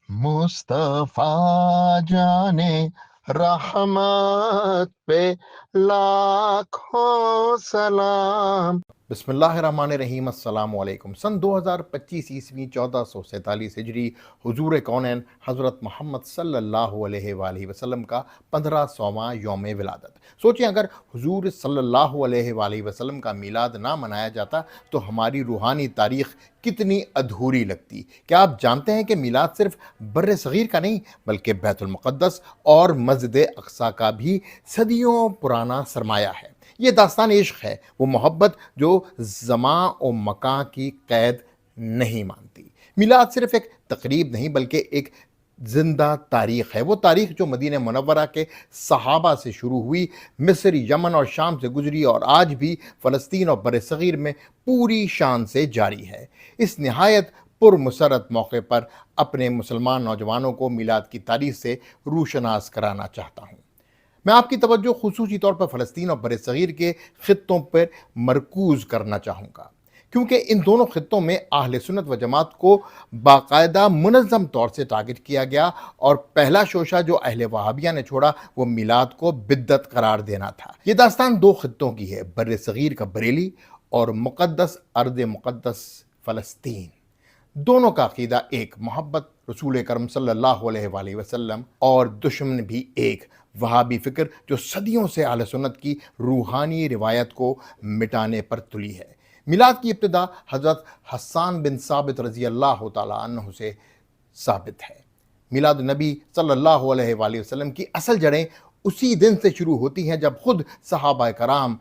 मुस्तफा जाने रहमत पे लाखों सलाम। बिस्मिल्लाहिर्रहमानिर्रहीम, अस्सलाम वालेकुम। सन 2025 ईस्वी 1447 हिजरी हुजूर कौनैन हज़रत मोहम्मद सल्लल्लाहु अलैहि वसल्लम का 1500वां यौम विलादत। सोचिए, अगर हुजूर सल्लल्लाहु अलैहि वसल्लम का मीलाद ना मनाया जाता तो हमारी रूहानी तारीख़ कितनी अधूरी लगती। क्या आप जानते हैं कि मीलाद सिर्फ बर्र सगीर का नहीं बल्कि बैतुल मुक़द्दस और मस्जिद अक़सा का भी सदियों पुराना सरमाया है। ये दास्तान इश्क है, वो मोहब्बत जो ज़मां और मकां की क़ैद नहीं मानती। मीलाद सिर्फ एक तकरीब नहीं बल्कि एक जिंदा तारीख़ है। वो तारीख़ जो मदीना मुनव्वरा के सहाबा से शुरू हुई, मिस्र, यमन और शाम से गुजरी और आज भी फ़लस्तीन और बर सग़ीर में पूरी शान से जारी है। इस नहायत पुरमसरत मौके पर अपने मुसलमान नौजवानों को मीलाद की तारीख़ से रूशनास कराना चाहता हूँ। मैं आपकी तवज्जो खुसूसी तौर पर फ़लस्तीन और बर सग़ीर के ख़ित्तों पर मरकूज़ करना चाहूँगा, क्योंकि इन दोनों ख़ित्तों में अहले सुन्नत व जमात को बाकायदा मुनज़्ज़म तौर से टारगेट किया गया और पहला शोशा जो अहले वहाबिया ने छोड़ा वो मीलाद को बिद्दत करार देना था। ये दास्तान दो ख़ित्तों की है, बर सग़ीर का बरेली और मुक़द्दस अर्द मुक़द्दस फ़लस्तीन। दोनों का अक़ीदा एक, मोहब्बत रसूल करम सल्लल्लाहु अलैहि वसल्लम, और दुश्मन भी एक, वहाबी फ़िक्र जो सदियों से अहले सुन्नत की रूहानी रिवायत को मिटाने पर तुली है। मिलाद की इब्तिदा हज़रत हस्सान बिन साबित रज़ी अल्लाह तआला अन्हु से साबित है। मिलाद नबी सल्लल्लाहु अलैहि वसल्लम की असल जड़ें उसी दिन से शुरू होती हैं जब खुद सहाबा कराम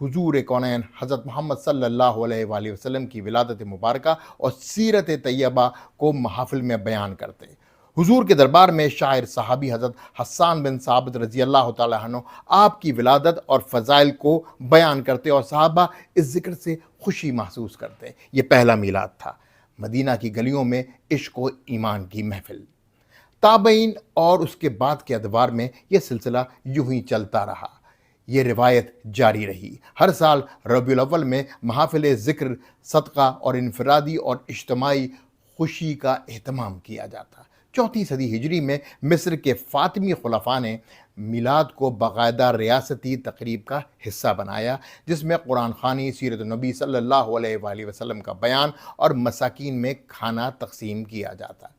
हुजूर कौनैन हज़रत मोहम्मद सल्लल्लाहु अलैहि वसल्लम की विलादत मुबारका और सीरत तैयबा को महफ़िल में बयान करते। हुजूर के दरबार में शायर सहाबी हज़रत हस्सान बिन साबित रज़ी अल्लाह तआला अन्हु आपकी विलादत और फ़ज़ाइल को बयान करते और सहाबा इस ज़िक्र से खुशी महसूस करते। ये पहला मीलाद था। मदीना की गलियों में इश्क व ईमान की महफ़िल। ताबईन और उसके बाद के अदवार में यह सिलसिला यूं ही चलता रहा। ये रिवायत जारी रही। हर साल रबीउल अव्वल में महफ़िल ज़िक्र, सदका और इनफरादी और इज्तिमाई खुशी का एहतमाम किया जाता। 4वीं सदी हिजरी में मिस्र के फ़ातिमी खुलफ़ा ने मीलाद को बाकायदा रियासती तकरीब का हिस्सा बनाया, जिसमें कुरान ख़ानी, सीरत नबी सल्लल्लाहु अलैहि वसल्लम का बयान और मसाकीन में खाना तकसीम किया जाता।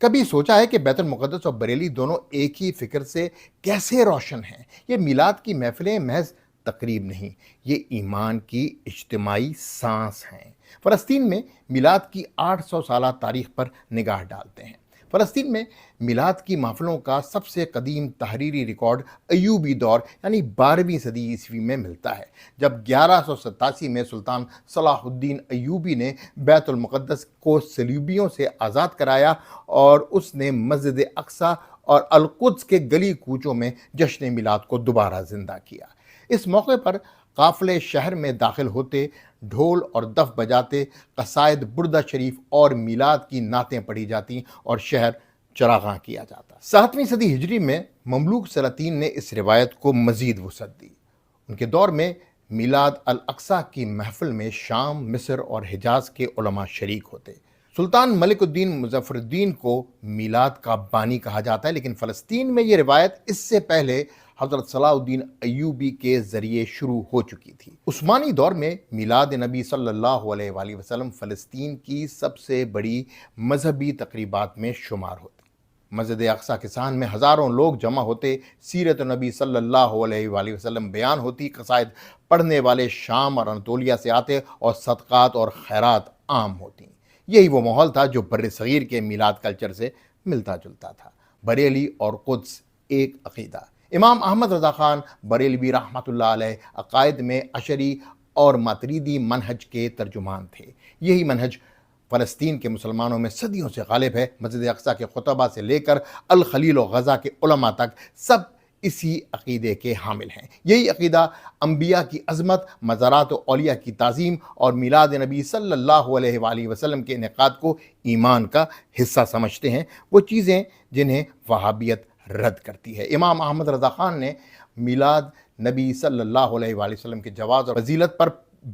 कभी सोचा है कि बैतुल मुक़द्दस और बरेली दोनों एक ही फ़िक्र से कैसे रोशन हैं? ये मीलाद की महफ़िलें महज़ तकरीब नहीं, ये ईमान की इज्तिमाई सांस हैं। फ़लस्तीन में मीलाद की 800 साला तारीख़ पर निगाह डालते हैं। फ़लस्तीन में मीलाद की महफ़िलों का सबसे कदीम तहरीरी रिकॉर्ड अयूबी दौर यानी 12वीं सदी ईस्वी में मिलता है, जब 1187 में सुल्तान सलाहुद्दीन अयूबी ने बैतुल मुक़द्दस को सलीबियों से आज़ाद कराया और उसने मस्जिद अक़सा और अल-कुद्स के गली कूचों में जश्न मीलाद को दोबारा ज़िंदा किया। इस मौके पर काफ़िले शहर में दाखिल होते, ढोल और दफ बजाते, कसायद बुर्दा शरीफ और मीलाद की नातें पढ़ी जाती और शहर चरागां किया जाता। 7वीं सदी हिजरी में ममलूक सलातीन ने इस रिवायत को मज़ीद वुसअत दी। उनके दौर में मीलाद अल अक़सा की महफ़िल में शाम, मिस्र और हिजाज़ के उलमा शरीक होते। सुल्तान मलिकुद्दीन मुज़फ़्फ़रुद्दीन को मीलाद का बानी कहा जाता है, लेकिन फ़लस्तीन में ये रिवायत इससे पहले हज़रत सलाहुद्दीन अयूबी के ज़रिए शुरू हो चुकी थी। उस्मानी दौर में मीलाद नबी सल्लल्लाहु अलैहि वसल्लम फ़लस्तीन की सबसे बड़ी मजहबी तकरीबात में शुमार होती। मस्जिद अक़सा के सामने में हज़ारों लोग जमा होते, सीरत नबी सल्लल्लाहु अलैहि वसल्लम बयान होती, कसायद पढ़ने वाले शाम और अनतोलिया से आते और सदक़ात और खैरात आम होती। यही वो माहौल था जो बर सग़ीर के मीलाद कल्चर से मिलता जुलता था। बरेली और कुद्स एक अक़ीदा। इमाम अहमद रज़ा ख़ान बरेलवी रहमतुल्लाह अलैह अक़ायद में अशरी और मातरीदी मनहज के तर्जुमान थे। यही मनहज फ़लस्तीन के मुसलमानों में सदियों से गालिब है। मस्जिद अक़सा के खुतबा से लेकर अल खलील और गज़ा के उलमा तक सब इसी अक़ीदे के हामिल हैं। यही अक़ीदा अम्बिया की अज़मत, मज़ारात व औलिया की ताज़ीम और मीलाद नबी सल्लल्लाहु अलैहि वसल्लम के इनेक़ाद को ईमान का हिस्सा समझते हैं, वो चीज़ें जिन्हें वहाबियत रद्द करती है। इमाम अहमद रज़ा ख़ान ने मीलाद नबी सल्लल्लाहु अलैहि वसल्लम के जवाज़ और फजीलत पर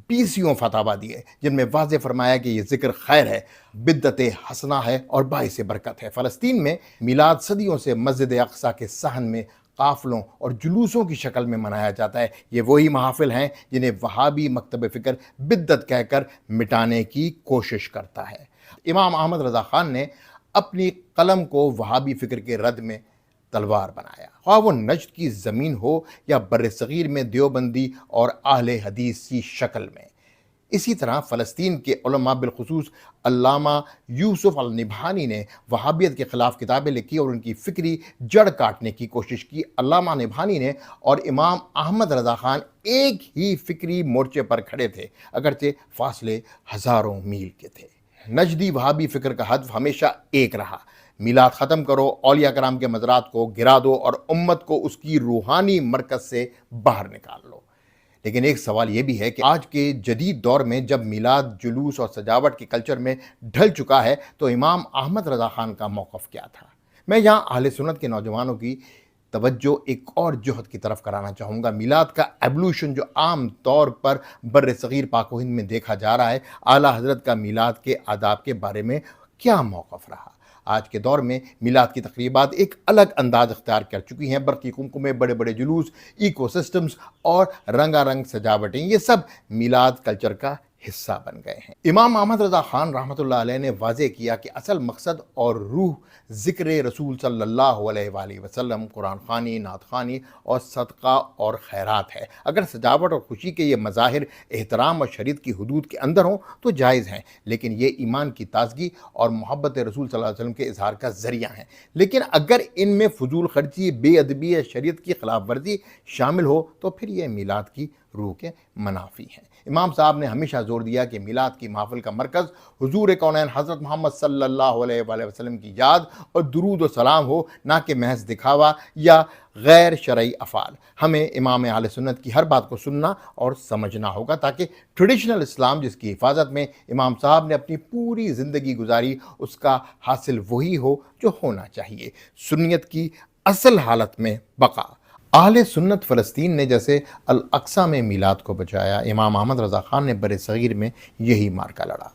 20 فتاوا دیے جن میں واضح فرمایا کہ یہ ذکر خیر ہے، بدعت حسنہ ہے اور باعث برکت ہے۔ فلسطین میں میلاد صدیوں سے مسجد اقصیٰ کے صحن میں قافلوں اور جلوسوں کی شکل میں منایا جاتا ہے۔ یہ وہی محافل ہیں جنہیں وہابی مکتب فکر بدعت کہہ کر مٹانے کی کوشش کرتا ہے۔ امام احمد رضا خان نے اپنی قلم کو وہابی فکر کے رد میں تلوار بنایا، خواہ وہ نجد کی زمین ہو یا بر صغیر میں دیوبندی اور اہل حدیث کی شکل میں۔ اسی طرح فلسطین کے علماء بالخصوص علامہ یوسف النبہانی نے وہابیت کے خلاف کتابیں لکھی اور ان کی فکری جڑ کاٹنے کی کوشش کی۔ علامہ نبہانی نے اور امام احمد رضا خان ایک ہی فکری مورچے پر کھڑے تھے، اگرچہ فاصلے ہزاروں میل کے تھے۔ نجدی وہابی فکر کا ہدف ہمیشہ ایک رہا: میلاد ختم کرو، اولیاء کرام کے مزارات کو گرا دو اور امت کو اس کی روحانی مرکز سے باہر نکال لو۔ لیکن ایک سوال یہ بھی ہے کہ آج کے جدید دور میں جب میلاد جلوس اور سجاوٹ کے کلچر میں ڈھل چکا ہے تو امام احمد رضا خان کا موقف کیا تھا؟ میں یہاں اہل سنت کے نوجوانوں کی توجہ ایک اور جہد کی طرف کرانا چاہوں گا۔ میلاد کا ایوولوشن جو عام طور پر بر صغیر پاک و ہند میں دیکھا جا رہا ہے، اعلیٰ حضرت کا میلاد کے آداب کے بارے میں کیا موقف رہا؟ آج کے دور میں میلاد کی تقریبات ایک الگ انداز اختیار کر چکی ہیں۔ برقی قمقمے، بڑے بڑے جلوس، ایکو سسٹمز اور رنگا رنگ سجاوٹیں، یہ سب میلاد کلچر کا حصہ بن گئے ہیں۔ امام احمد رضا خان رحمۃ اللہ علیہ نے واضح کیا کہ اصل مقصد اور روح ذکر رسول صلی اللہ علیہ وآلہ وسلم، قرآن خوانی، نعت خوانی اور صدقہ اور خیرات ہے۔ اگر سجاوٹ اور خوشی کے یہ مظاہر احترام اور شریعت کی حدود کے اندر ہوں تو جائز ہیں، لیکن یہ ایمان کی تازگی اور محبت رسول صلی اللہ علیہ وسلم کے اظہار کا ذریعہ ہیں۔ لیکن اگر ان میں فضول خرچی، بے ادبی یا شریعت کی خلاف ورزی شامل ہو تو پھر یہ میلاد کی روح کے منافی ہیں۔ امام صاحب نے ہمیشہ زور دیا کہ میلاد کی محفل کا مرکز حضور کونین حضرت محمد صلی اللہ علیہ وآلہ وسلم کی یاد اور درود و سلام ہو، نہ کہ محض دکھاوا یا غیر شرعی افعال۔ ہمیں امام اہل سنت کی ہر بات کو سننا اور سمجھنا ہوگا تاکہ ٹریڈیشنل اسلام جس کی حفاظت میں امام صاحب نے اپنی پوری زندگی گزاری، اس کا حاصل وہی ہو جو ہونا چاہیے: سنیت کی اصل حالت میں بقا۔ اہل سنت فلسطین نے جیسے الاقصیٰ میں میلاد کو بچایا، امام احمد رضا خان نے بر صغیر میں یہی مارکا لڑا۔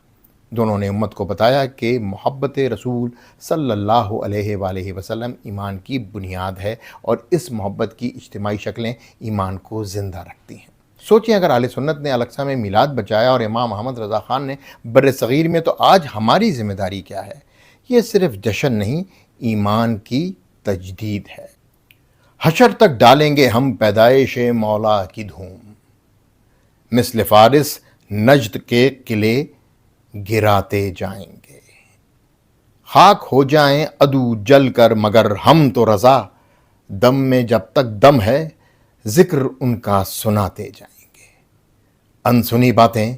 دونوں نے امت کو بتایا کہ محبت رسول صلی اللہ علیہ وآلہ وسلم ایمان کی بنیاد ہے اور اس محبت کی اجتماعی شکلیں ایمان کو زندہ رکھتی ہیں۔ سوچیں اگر اہل سنت نے الاقصیٰ میں میلاد بچایا اور امام احمد رضا خان نے بر صغیر میں، تو آج ہماری ذمہ داری کیا ہے؟ یہ صرف جشن نہیں، ایمان کی تجدید ہے۔ حشر تک ڈالیں گے ہم پیدائش مولا کی دھوم، مثل فارس نجد کے قلعے گراتے جائیں گے۔ خاک ہو جائیں عدو جل کر مگر ہم تو رضا، دم میں جب تک دم ہے ذکر ان کا سناتے جائیں گے۔ انسنی باتیں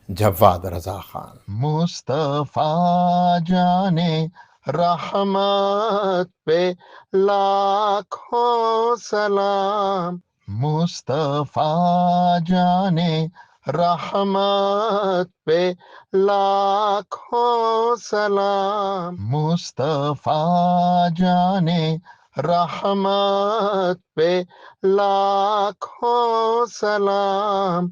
جواد رضا خان۔ مصطفیٰ جانے رحمت پہ لاکھوں سلام، مصطفیٰ جانے رحمت پہ لاکھوں سلام، مصطفیٰ جانے رحمت پہ لاکھوں سلام۔